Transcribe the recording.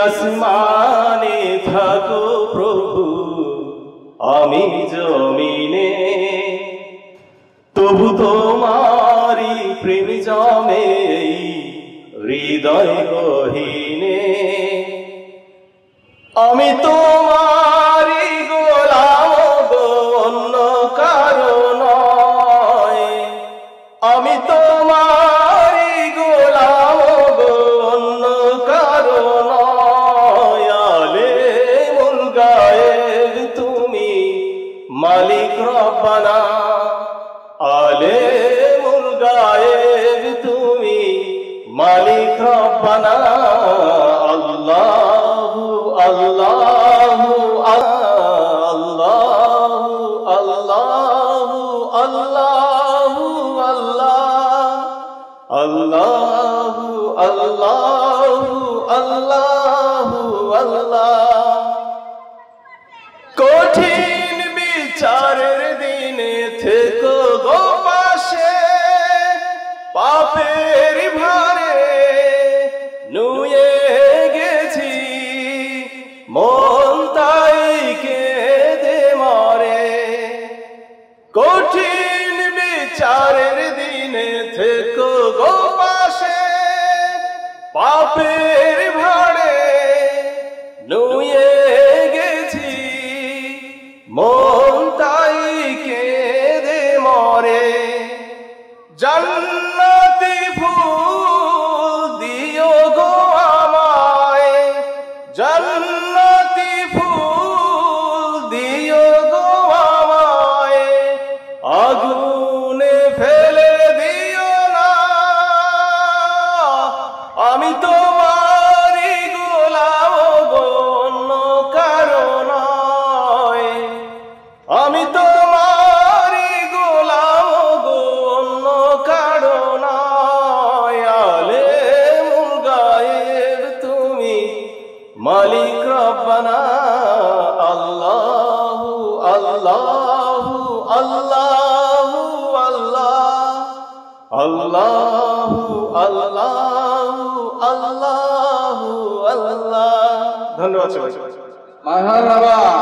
আসমানে থাকো প্রভু, আমি জমিনে, তবু তোমারি প্রেম জমে হৃদয় গহীনে। আমি তোমারি গোলাম গো, অন্য কারো নয়। আমি তোমারি গোলাম গো, অন্য কারো নয়। আলেমুল গায়েব তুমি, মালিক রব্বানা। আলেমুল গায়েব তুমি, মালিক রব্বানা। আল্লাহু আল্লাহু আল্লাহু আল্লাহু আল্লাহু আল্লাহু আল্লাহু আল্লাহু আল্লাহ। কঠিন বিচারের দিনে থেকো গো পাশে, পাপের ভারে নুয়ে গেছি, মন তাই কেঁদে মরে। কঠিন বিচারের দিনে থেকো গো পাশে, পাপের ভারে নুয়ে গেছি, মন তাই কেঁদে মরে। জান্নাতি ফুল দিও গো আমায়, জান্নাতি ফুল দিও গো আমায়, আগুনে ফেলে দিও না। আমি তোমারি গোলাম গো, অন্য কারো নয়। আমি তোমারি গোলাম গো, অন্য কারো নয়। আলেমুল গায়েব তুমি, মালিক রব্বানা। আল্লাহু আল্লাহু আল্লাহু আল্লাহু আল্লাহু আল্লাহু আল্লাহ। ধন্যবাদ সবাই। মারহাবা।